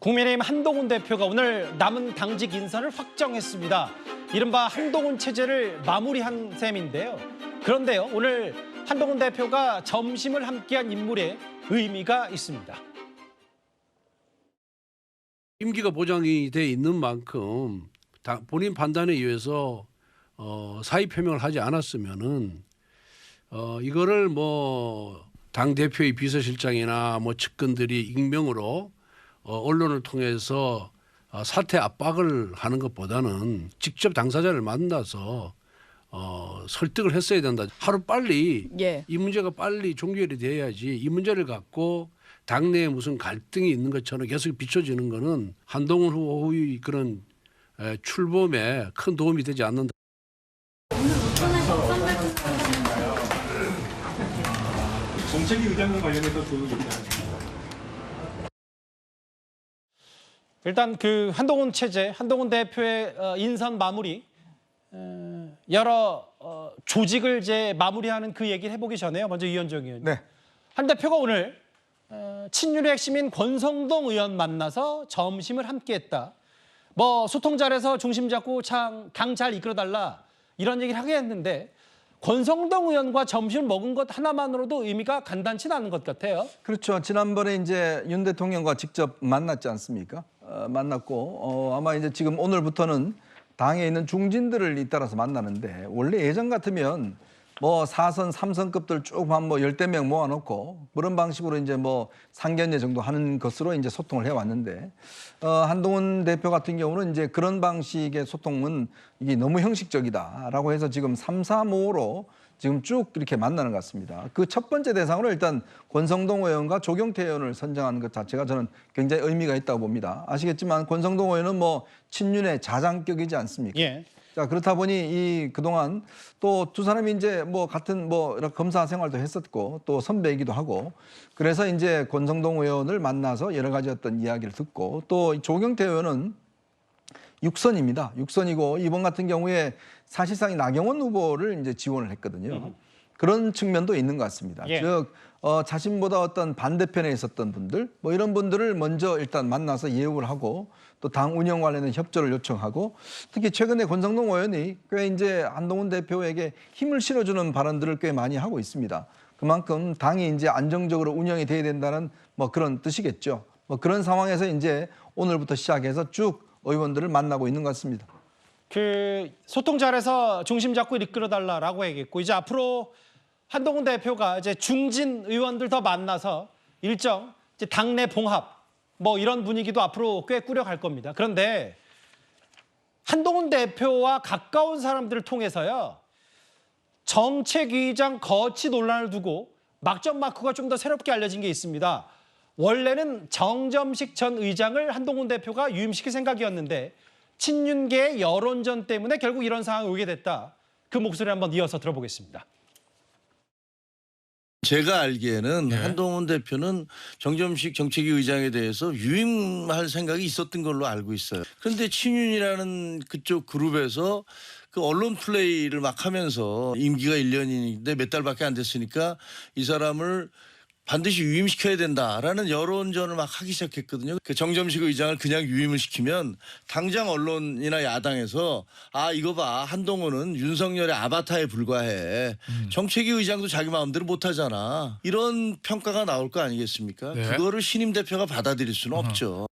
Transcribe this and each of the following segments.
국민의힘 한동훈 대표가 오늘 남은 당직 인선을 확정했습니다. 이른바 한동훈 체제를 마무리한 셈인데요. 그런데요, 오늘 한동훈 대표가 점심을 함께한 인물에 의미가 있습니다. 임기가 보장이 돼 있는 만큼 본인 판단에 의해서 사의 표명을 하지 않았으면은 이거를 뭐 당 대표의 비서실장이나 뭐 측근들이 익명으로 언론을 통해서 사퇴 압박을 하는 것보다는 직접 당사자를 만나서 설득을 했어야 된다. 하루 빨리 이 문제가 빨리 종결이 돼야지 이 문제를 갖고 당내에 무슨 갈등이 있는 것처럼 계속 비춰지는 거는 한동훈 후보의 그런 출범에 큰 도움이 되지 않는다. 정책위 의장과 관련해서 그 얘기를 일단 그 한동훈 체제, 한동훈 대표의 인선 마무리, 여러 조직을 이제 마무리하는 그 얘기를 해보기 전에요. 먼저 이현정 의원. 네. 한 대표가 오늘 친윤의 핵심인 권성동 의원 만나서 점심을 함께했다. 뭐 소통 잘해서 중심 잡고 당 잘 이끌어달라 이런 얘기를 하게 했는데 권성동 의원과 점심을 먹은 것 하나만으로도 의미가 간단치 않은 것 같아요. 그렇죠. 지난번에 이제 윤 대통령과 직접 만났지 않습니까? 만났고 아마 이제 지금 오늘부터는 당에 있는 중진들을 잇따라서 만나는데 원래 예전 같으면 뭐 4선, 3선급들 쭉 한 뭐 10대 명 모아놓고 그런 방식으로 이제 뭐 상견례 정도 하는 것으로 이제 소통을 해왔는데 한동훈 대표 같은 경우는 이제 그런 방식의 소통은 이게 너무 형식적이다라고 해서 지금 3, 4모로 지금 쭉 이렇게 만나는 것 같습니다. 그 첫 번째 대상으로 일단 권성동 의원과 조경태 의원을 선정하는 것 자체가 저는 굉장히 의미가 있다고 봅니다. 아시겠지만 권성동 의원은 뭐 친윤의 자장격이지 않습니까? 예. 자, 그렇다 보니 이 그동안 또 두 사람이 이제 뭐 같은 뭐 검사 생활도 했었고 또 선배이기도 하고 그래서 이제 권성동 의원을 만나서 여러 가지 어떤 이야기를 듣고 또 조경태 의원은 육선입니다. 육선이고 이번 같은 경우에 사실상 나경원 후보를 이제 지원을 했거든요. 그런 측면도 있는 것 같습니다. 예. 즉 자신보다 어떤 반대편에 있었던 분들 뭐 이런 분들을 먼저 일단 만나서 예우를 하고 또 당 운영 관련된 협조를 요청하고 특히 최근에 권성동 의원이 꽤 이제 한동훈 대표에게 힘을 실어주는 발언들을 꽤 많이 하고 있습니다. 그만큼 당이 이제 안정적으로 운영이 돼야 된다는 뭐 그런 뜻이겠죠. 뭐 그런 상황에서 이제 오늘부터 시작해서 쭉 의원들을 만나고 있는 것 같습니다. 그 소통 잘해서 중심 잡고 이끌어달라라고 얘기했고 이제 앞으로 한동훈 대표가 이제 중진 의원들 더 만나서 일정 이제 당내 봉합 뭐 이런 분위기도 앞으로 꽤 꾸려갈 겁니다. 그런데 한동훈 대표와 가까운 사람들을 통해서요 정책위의장 거취 논란을 두고 막전 마크가 좀 더 새롭게 알려진 게 있습니다. 원래는 정점식 전 의장을 한동훈 대표가 유임시킬 생각이었는데 친윤계의 여론전 때문에 결국 이런 상황이 오게 됐다. 그 목소리 한번 이어서 들어보겠습니다. 제가 알기에는 한동훈 대표는 정점식 정책위 의장에 대해서 유임할 생각이 있었던 걸로 알고 있어요. 그런데 친윤이라는 그쪽 그룹에서 그 언론 플레이를 막 하면서 임기가 1년인데 몇 달밖에 안 됐으니까 이 사람을 반드시 유임시켜야 된다라는 여론전을 막 하기 시작했거든요. 그 정점식 의장을 그냥 유임을 시키면 당장 언론이나 야당에서 아 이거 봐 한동훈은 윤석열의 아바타에 불과해. 정책위 의장도 자기 마음대로 못하잖아. 이런 평가가 나올 거 아니겠습니까? 네. 그거를 신임 대표가 받아들일 수는 없죠.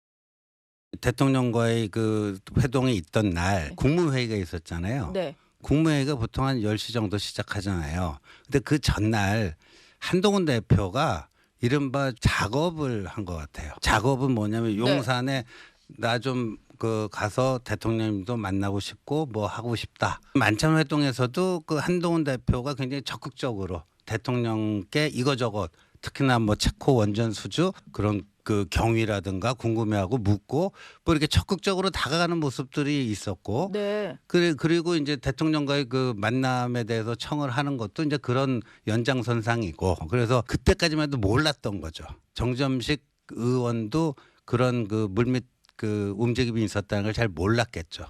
대통령과의 그 회동이 있던 날 국무회의가 있었잖아요. 네. 국무회의가 보통 한 10시 정도 시작하잖아요. 근데 그 전날 한동훈 대표가 이른바 작업을 한 것 같아요. 작업은 뭐냐면 용산에 나 좀 그 가서 대통령님도 만나고 싶고 뭐 하고 싶다. 만찬 회동에서도 그 한동훈 대표가 굉장히 적극적으로 대통령께 이거저것 특히나 뭐 체코 원전 수주 그런 그 경위라든가 궁금해하고 묻고 뭐 이렇게 적극적으로 다가가는 모습들이 있었고 네. 그리고 이제 대통령과의 그 만남에 대해서 청을 하는 것도 이제 그런 연장선상이고 그래서 그때까지만 해도 몰랐던 거죠. 정점식 의원도 그런 그 물밑 그 움직임이 있었다는 걸 잘 몰랐겠죠.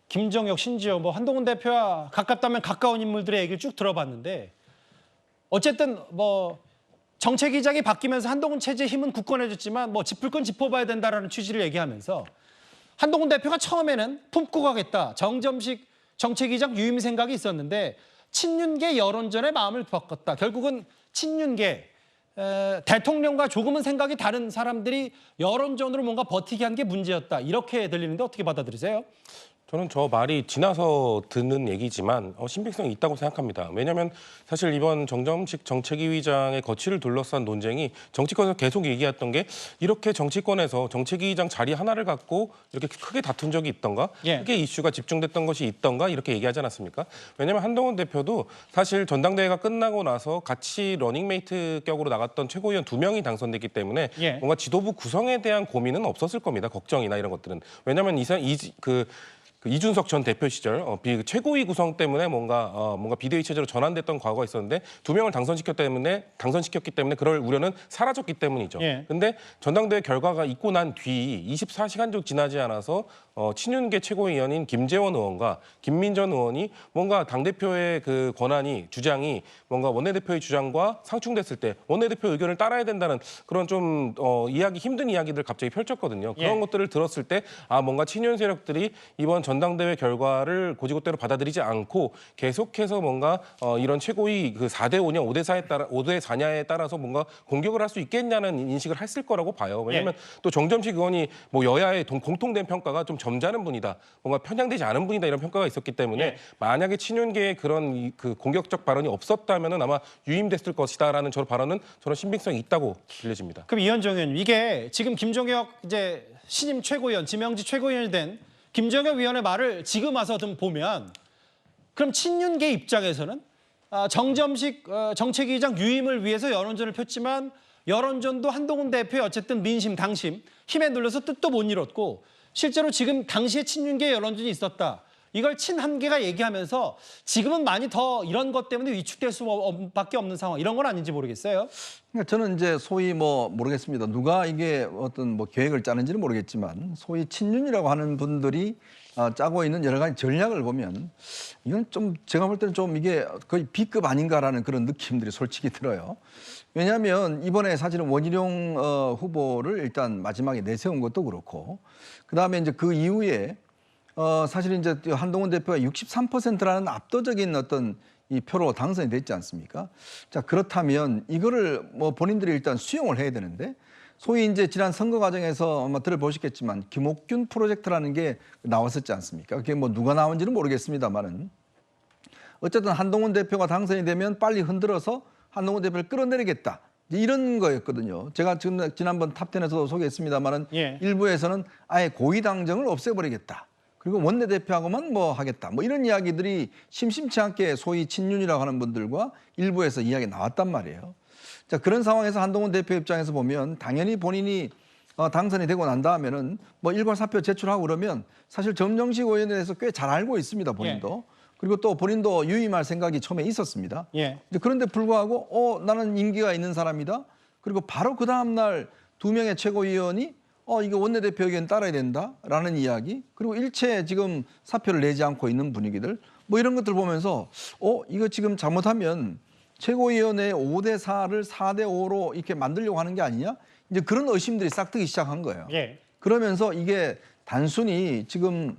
김정혁, 신지호, 뭐 한동훈 대표와 가깝다면 가까운 인물들의 얘기를 쭉 들어봤는데 어쨌든 뭐 정책위장이 바뀌면서 한동훈 체제의 힘은 굳건해졌지만 뭐 짚을 건 짚어봐야 된다라는 취지를 얘기하면서 한동훈 대표가 처음에는 품고 가겠다. 정점식 정책위장 유임 생각이 있었는데 친윤계 여론전에 마음을 바꿨다. 결국은 친윤계 대통령과 조금은 생각이 다른 사람들이 여론전으로 뭔가 버티게 한 게 문제였다. 이렇게 들리는데 어떻게 받아들이세요? 저는 저 말이 지나서 듣는 얘기지만 신빙성이 있다고 생각합니다. 왜냐하면 사실 이번 정점식 정책위 의장의 거취를 둘러싼 논쟁이 정치권에서 계속 얘기했던 게 이렇게 정치권에서 정책위 의장 자리 하나를 갖고 이렇게 크게 다툰 적이 있던가, 예. 크게 이슈가 집중됐던 것이 있던가 이렇게 얘기하지 않았습니까? 왜냐하면 한동훈 대표도 사실 전당대회가 끝나고 나서 같이 러닝메이트 격으로 나갔던 최고위원 2명이 당선됐기 때문에 예. 뭔가 지도부 구성에 대한 고민은 없었을 겁니다. 걱정이나 이런 것들은. 왜냐하면 이준석 전 대표 시절 최고위 구성 때문에 뭔가 비대위 체제로 전환됐던 과거가 있었는데 2명을 당선시켰기 때문에 그럴 우려는 사라졌기 때문이죠. 예. 근데 전당대회 결과가 있고 난 뒤 24시간도 지나지 않아서 친윤계 최고위원인 김재원 의원과 김민전 의원이 뭔가 당대표의 그 권한이 주장이 뭔가 원내대표의 주장과 상충됐을 때 원내대표 의견을 따라야 된다는 그런 좀 이해하기 힘든 이야기들을 갑자기 펼쳤거든요. 그런 예. 것들을 들었을 때 뭔가 친윤 세력들이 이번 전당대회 결과를 고지고대로 받아들이지 않고 계속해서 뭔가 이런 최고위 그 4대 5냐 5대 4냐에 따라서 뭔가 공격을 할 수 있겠냐는 인식을 했을 거라고 봐요. 왜냐하면 또 정점식 의원이 뭐 여야의 공통된 평가가 좀 점잖은 분이다, 뭔가 편향되지 않은 분이다 이런 평가가 있었기 때문에 만약에 친윤계의 그런 그 공격적 발언이 없었다면은 아마 유임됐을 것이다라는 저 발언은 저는 신빙성이 있다고 들려집니다. 그럼 이현정 의원님, 이게 지금 김종혁 이제 신임 최고위원, 지명직 최고위원이 된 김종혁 위원의 말을 지금 와서 좀 보면 그럼 친윤계 입장에서는 정점식 정책위장 유임을 위해서 여론전을 폈지만 여론전도 한동훈 대표의 어쨌든 민심, 당심, 힘에 눌려서 뜻도 못 이뤘고 실제로 지금 당시에 친윤계 여론전이 있었다. 이걸 친한계가 얘기하면서 지금은 많이 더 이런 것 때문에 위축될 수밖에 없는 상황, 이런 건 아닌지 모르겠어요. 그러니까 저는 이제 소위 모르겠습니다. 누가 이게 어떤 계획을 짜는지는 모르겠지만 소위 친윤이라고 하는 분들이 짜고 있는 여러 가지 전략을 보면 이건 좀 제가 볼 때는 좀 이게 거의 B급 아닌가라는 그런 느낌들이 솔직히 들어요. 왜냐하면 이번에 사실은 원희룡 후보를 일단 마지막에 내세운 것도 그렇고 그다음에 이제 그 이후에 사실 이제 한동훈 대표가 63%라는 압도적인 어떤 이 표로 당선이 됐지 않습니까? 자, 그렇다면 이거를 본인들이 일단 수용을 해야 되는데 소위 이제 지난 선거 과정에서 아마 들어보셨겠지만 김옥균 프로젝트라는 게 나왔었지 않습니까? 그게 누가 나온지는 모르겠습니다만은 어쨌든 한동훈 대표가 당선이 되면 빨리 흔들어서 한동훈 대표를 끌어내리겠다. 이런 거였거든요. 제가 지난번 탑10에서도 소개했습니다만은 일부에서는 아예 고위당정을 없애버리겠다. 그리고 원내대표하고만 하겠다. 이런 이야기들이 심심치 않게 소위 친윤이라고 하는 분들과 일부에서 이야기 나왔단 말이에요. 자, 그런 상황에서 한동훈 대표 입장에서 보면 당연히 본인이 당선이 되고 난 다음에는 일괄사표 제출하고 그러면 사실 정정식 의원에 대해서 꽤 잘 알고 있습니다. 본인도. 그리고 또 본인도 유임할 생각이 처음에 있었습니다. 그런데 불구하고 나는 임기가 있는 사람이다. 그리고 바로 그 다음 날 2명의 최고위원이 이거 원내대표 의견 따라야 된다라는 이야기, 그리고 일체 지금 사표를 내지 않고 있는 분위기들, 이런 것들 보면서 이거 지금 잘못하면 최고위원회 5대 4를 4대 5로 이렇게 만들려고 하는 게 아니냐? 이제 그런 의심들이 싹트기 시작한 거예요. 그러면서 이게 단순히 지금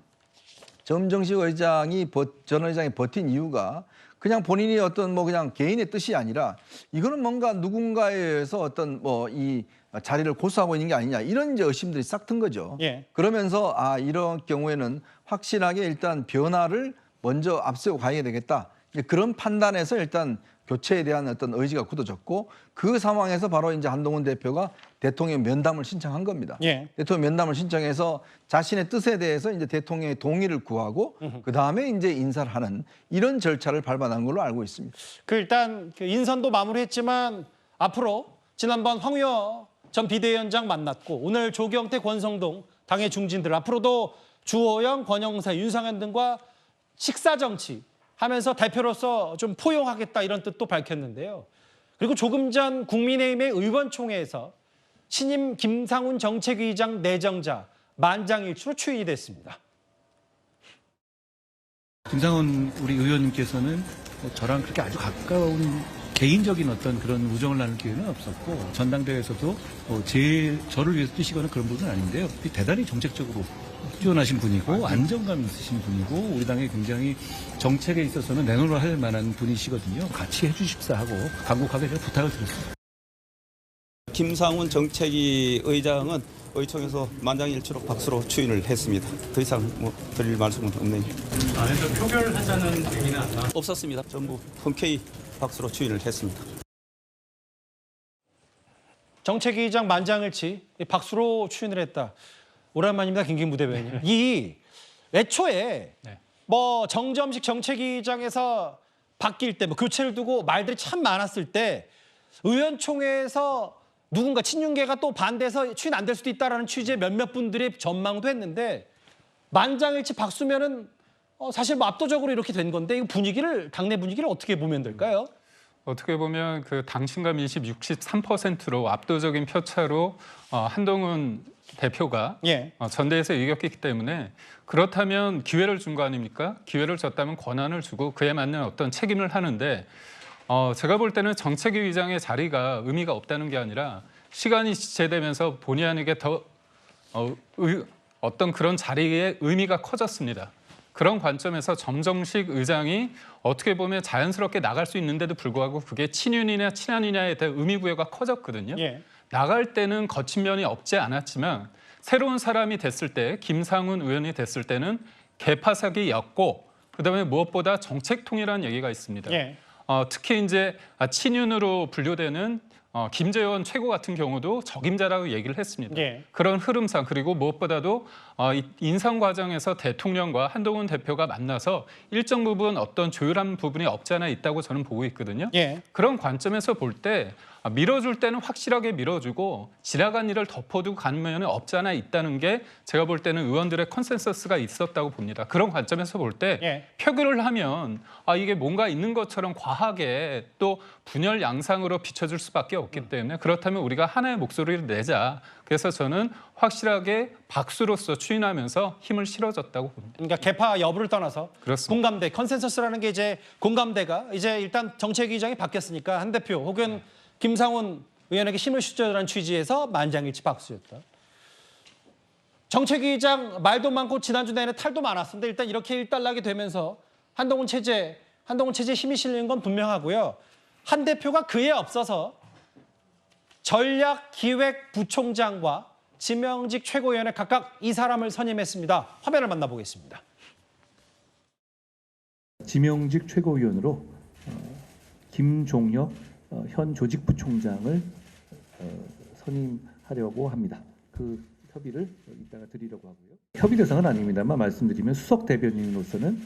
정정식 의장이 전 의장이 버틴 이유가 그냥 본인이 어떤 그냥 개인의 뜻이 아니라 이거는 뭔가 누군가에 의해서 어떤 이 자리를 고수하고 있는 게 아니냐, 이런 이제 의심들이 싹 튼 거죠. 그러면서 이런 경우에는 확실하게 일단 변화를 먼저 앞세우고 가야 되겠다. 그런 판단에서 일단 교체에 대한 어떤 의지가 굳어졌고 그 상황에서 바로 이제 한동훈 대표가 대통령 면담을 신청한 겁니다. 대통령 면담을 신청해서 자신의 뜻에 대해서 이제 대통령의 동의를 구하고 그 다음에 이제 인사를 하는 이런 절차를 밟아난 걸로 알고 있습니다. 일단 인선도 마무리했지만 앞으로 지난번 황우여 전 비대위원장 만났고 오늘 조경태, 권성동 당의 중진들 앞으로도 주호영, 권영사, 윤상현 등과 식사 정치 하면서 대표로서 좀 포용하겠다 이런 뜻도 밝혔는데요. 그리고 조금 전 국민의힘의 의원총회에서 신임 김상훈 정책위의장 내정자 만장일치로 추인이 됐습니다. 김상훈 우리 의원님께서는 저랑 그렇게 아주 가까운 개인적인 어떤 그런 우정을 나눌 기회는 없었고 전당대회에서도 저를 위해서 뛰시거나 그런 분은 아닌데요. 대단히 정책적으로 뛰어나신 분이고 안정감 있으신 분이고 우리 당에 굉장히 정책에 있어서는 내놓으려 할 만한 분이시거든요. 같이 해주십사 하고 간곡하게 제가 부탁을 드렸습니다. 김상훈 정책위 의장은 의총에서 만장일치로 박수로 추인을 했습니다. 더 이상 드릴 말씀은 없네요. 안에서 표결하자는 얘기는 안 나왔어요? 없었습니다. 전부 흔쾌히 박수로 추인을 했습니다. 정책위의장 만장일치 박수로 추인을 했다. 오랜만입니다, 김기문 부대변인. 이 애초에 뭐 정점식 정책위의장에서 바뀔 때, 뭐 교체를 두고 말들이 참 많았을 때 의원총회에서 누군가 친윤계가 또 반대해서 추인 안 될 수도 있다라는 취지의 몇몇 분들이 전망도 했는데 만장일치 박수면은 사실 뭐 압도적으로 이렇게 된 건데 이 분위기를 당내 분위기를 어떻게 보면 될까요? 어떻게 보면 그 당신과 민심 63%로 압도적인 표차로 한동훈 대표가 전대에서 이겼기 때문에 그렇다면 기회를 준 거 아닙니까? 기회를 줬다면 권한을 주고 그에 맞는 어떤 책임을 하는데 제가 볼 때는 정책위 의장의 자리가 의미가 없다는 게 아니라 시간이 지체되면서 본의 아니게 더 어떤 그런 자리의 의미가 커졌습니다. 그런 관점에서 정점식 의장이 어떻게 보면 자연스럽게 나갈 수 있는데도 불구하고 그게 친윤이냐 친한이냐에 대한 의미 부여가 커졌거든요. 나갈 때는 거친 면이 없지 않았지만 새로운 사람이 됐을 때 김상훈 의원이 됐을 때는 개파사기였고 그다음에 무엇보다 정책통이라는 얘기가 있습니다. 특히 이제 친윤으로 분류되는 김재원 최고 같은 경우도 적임자라고 얘기를 했습니다. 그런 흐름상 그리고 무엇보다도 인선 과정에서 대통령과 한동훈 대표가 만나서 일정 부분 어떤 조율한 부분이 없지 않아 있다고 저는 보고 있거든요. 그런 관점에서 볼 때 밀어줄 때는 확실하게 밀어주고 지나간 일을 덮어두고 가는 면은 없지 않아 있다는 게 제가 볼 때는 의원들의 컨센서스가 있었다고 봅니다. 그런 관점에서 볼 때 표결을 하면 이게 뭔가 있는 것처럼 과하게 또 분열 양상으로 비춰줄 수밖에 없기 때문에 그렇다면 우리가 하나의 목소리를 내자. 그래서 저는 확실하게 박수로서 추인하면서 힘을 실어줬다고 봅니다. 그러니까 개파 여부를 떠나서 그렇습니다. 공감대, 컨센서스라는 게 이제 공감대가 이제 일단 정책위의장이 바뀌었으니까 한 대표 혹은 김상훈 의원에게 힘을 실어주라는 취지에서 만장일치 박수였다. 정책위의장 말도 많고 지난주 내내 탈도 많았습니다. 일단 이렇게 일단락이 되면서 한동훈 체제에 힘이 실리는 건 분명하고요. 한 대표가 그에 앞서서 전략기획부총장과 지명직 최고위원회 각각 이 사람을 선임했습니다. 화면을 만나보겠습니다. 지명직 최고위원으로 김종혁 현 조직부총장을 선임하려고 합니다. 그 협의를 이따가 드리려고 하고요. 협의 대상은 아닙니다만 말씀드리면 수석 대변인으로서는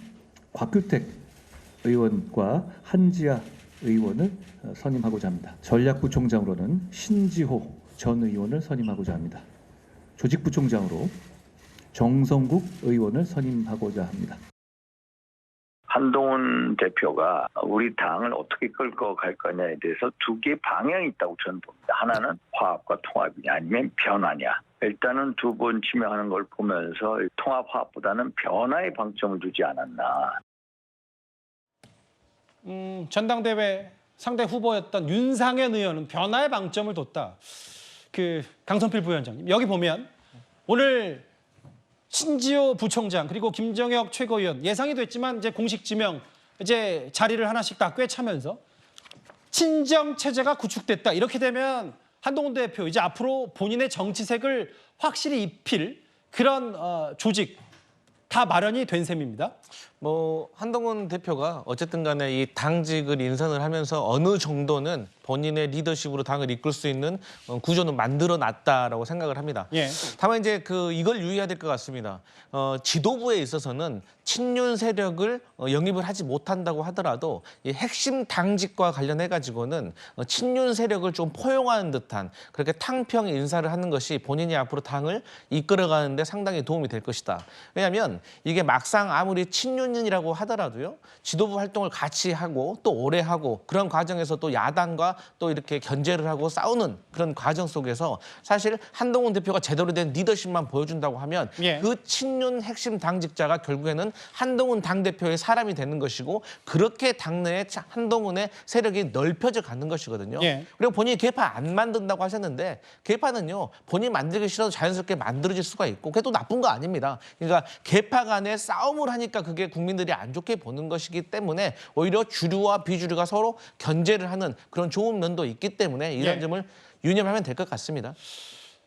곽규택 의원과 한지아 의원을 선임하고자 합니다. 전략부총장으로는 신지호 전 의원을 선임하고자 합니다. 조직부총장으로 정성국 의원을 선임하고자 합니다. 한동훈 대표가 우리 당을 어떻게 끌고 갈 거냐에 대해서 두 개의 방향이 있다고 저는 봅니다. 하나는 화합과 통합이냐 아니면 변화냐. 일단은 두 번 지명하는 걸 보면서 통합 화합보다는 변화에 방점을 두지 않았나. 전당대회 상대 후보였던 윤상현 의원은 변화에 방점을 뒀다. 그 강성필 부위원장님 여기 보면 오늘 신지호 부총장 그리고 김정혁 최고위원 예상이 됐지만 이제 공식 지명 이제 자리를 하나씩 다 꿰차면서 친정 체제가 구축됐다. 이렇게 되면 한동훈 대표 이제 앞으로 본인의 정치색을 확실히 입힐 그런 조직 다 마련이 된 셈입니다. 한동훈 대표가 어쨌든 간에 이 당직을 인선을 하면서 어느 정도는 본인의 리더십으로 당을 이끌 수 있는 구조는 만들어놨다라고 생각을 합니다. 다만 이제 이걸 유의해야 될 것 같습니다. 지도부에 있어서는 친윤 세력을 영입을 하지 못한다고 하더라도 이 핵심 당직과 관련해 가지고는 친윤 세력을 좀 포용하는 듯한 그렇게 탕평 인사를 하는 것이 본인이 앞으로 당을 이끌어가는데 상당히 도움이 될 것이다. 왜냐하면 이게 막상 아무리 친윤이라고 하더라도요. 지도부 활동을 같이 하고 또 오래 하고 그런 과정에서 또 야당과 또 이렇게 견제를 하고 싸우는 그런 과정 속에서 사실 한동훈 대표가 제대로 된 리더십만 보여준다고 하면 그 친윤 핵심 당직자가 결국에는 한동훈 당대표의 사람이 되는 것이고 그렇게 당내에 한동훈의 세력이 넓혀져 가는 것이거든요. 그리고 본인이 개파 안 만든다고 하셨는데 개파는요. 본인이 만들기 싫어도 자연스럽게 만들어질 수가 있고 그게 또 나쁜 거 아닙니다. 그러니까 개파 간에 싸움을 하니까 그게 국민들이 안 좋게 보는 것이기 때문에 오히려 주류와 비주류가 서로 견제를 하는 그런 좋은 면도 있기 때문에 이런 점을 유념하면 될 것 같습니다.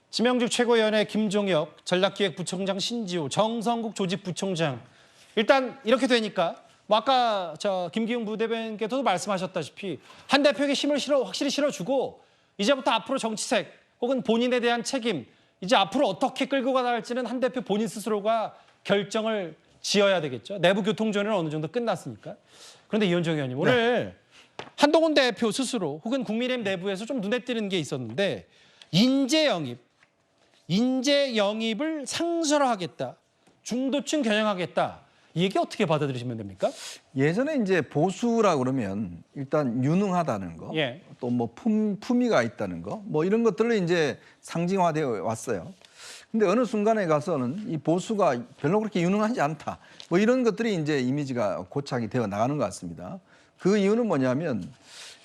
지명직 최고위원회 김종혁, 전략기획부총장 신지호, 정성국 조직부총장. 일단 이렇게 되니까 뭐 아까 김기웅 부대변인께서도 말씀하셨다시피 한 대표에게 힘을 확실히 실어주고 이제부터 앞으로 정치색 혹은 본인에 대한 책임 이제 앞으로 어떻게 끌고 가할지는 한 대표 본인 스스로가 결정을 지어야 되겠죠. 내부 교통전은 어느 정도 끝났으니까. 그런데 이현정 의원님 오늘 한동훈 대표 스스로 혹은 국민의힘 내부에서 좀 눈에 띄는 게 있었는데 인재 영입을 상설화하겠다. 중도층 겨냥하겠다. 이 얘기 어떻게 받아들이시면 됩니까? 예전에 이제 보수라 그러면 일단 유능하다는 거, 또 뭐 품위가 있다는 거, 뭐 이런 것들로 이제 상징화되어 왔어요. 근데 어느 순간에 가서는 이 보수가 별로 그렇게 유능하지 않다. 뭐 이런 것들이 이제 이미지가 고착이 되어 나가는 것 같습니다. 그 이유는 뭐냐면,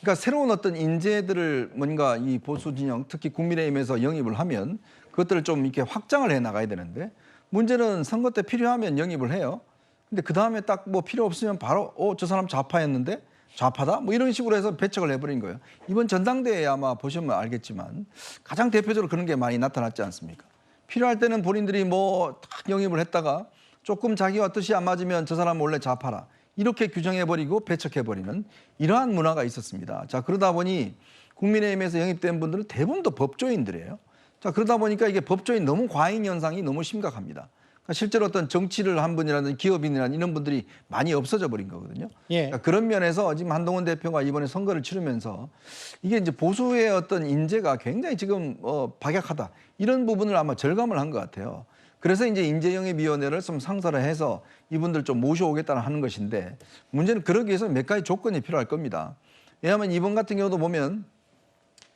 그러니까 새로운 어떤 인재들을 뭔가 이 보수 진영, 특히 국민의힘에서 영입을 하면 그것들을 좀 이렇게 확장을 해 나가야 되는데 문제는 선거 때 필요하면 영입을 해요. 근데 그 다음에 딱 뭐 필요 없으면 바로 저 사람 좌파였는데 좌파다? 뭐 이런 식으로 해서 배척을 해버린 거예요. 이번 전당대회에 아마 보시면 알겠지만 가장 대표적으로 그런 게 많이 나타났지 않습니까? 필요할 때는 본인들이 뭐 딱 영입을 했다가 조금 자기와 뜻이 안 맞으면 저 사람 원래 좌파라. 이렇게 규정해버리고 배척해버리는 이러한 문화가 있었습니다. 자, 그러다 보니 국민의힘에서 영입된 분들은 대부분 다 법조인들이에요. 자, 그러다 보니까 이게 법조인 너무 과잉 현상이 너무 심각합니다. 그러니까 실제로 어떤 정치를 한 분이라든지 기업인이라든지 이런 분들이 많이 없어져 버린 거거든요. 그러니까 그런 면에서 지금 한동훈 대표가 이번에 선거를 치르면서 이게 이제 보수의 어떤 인재가 굉장히 지금 박약하다. 이런 부분을 아마 절감을 한 것 같아요. 그래서 이제 인재영입위원회를 좀 상설화해서 이분들 좀 모셔오겠다는 하는 것인데 문제는 그러기 위해서 몇 가지 조건이 필요할 겁니다. 왜냐하면 이번 같은 경우도 보면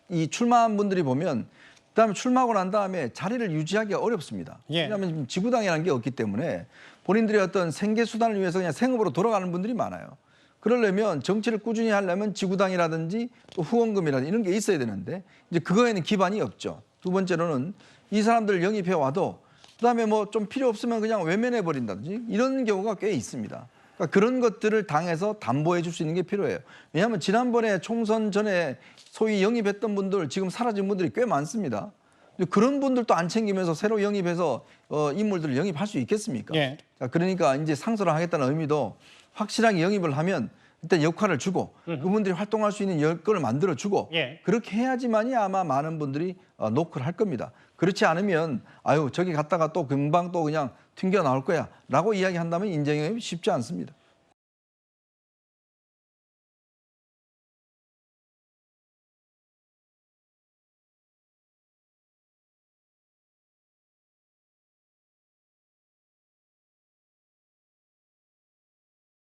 이 출마한 분들이 보면 그다음에 출마하고 난 다음에 자리를 유지하기가 어렵습니다. 왜냐하면 지구당이라는 게 없기 때문에 본인들의 어떤 생계수단을 위해서 그냥 생업으로 돌아가는 분들이 많아요. 그러려면 정치를 꾸준히 하려면 지구당이라든지 또 후원금이라든지 이런 게 있어야 되는데 이제 그거에는 기반이 없죠. 두 번째로는 이 사람들 영입해 와도 그다음에 뭐 좀 필요 없으면 그냥 외면해 버린다든지 이런 경우가 꽤 있습니다. 그러니까 그런 것들을 당에서 담보해 줄 수 있는 게 필요해요. 왜냐하면 지난번에 총선 전에 소위 영입했던 분들 지금 사라진 분들이 꽤 많습니다. 그런 분들도 안 챙기면서 새로 영입해서 인물들을 영입할 수 있겠습니까? 자, 그러니까 이제 상설화하겠다는 의미도 확실하게 영입을 하면 일단 역할을 주고 그분들이 활동할 수 있는 여건을 만들어주고 그렇게 해야지만이 아마 많은 분들이 노크를 할 겁니다. 그렇지 않으면 아유 저기 갔다가 또 금방 또 그냥 튕겨 나올 거야 라고 이야기한다면 인재영입이 쉽지 않습니다.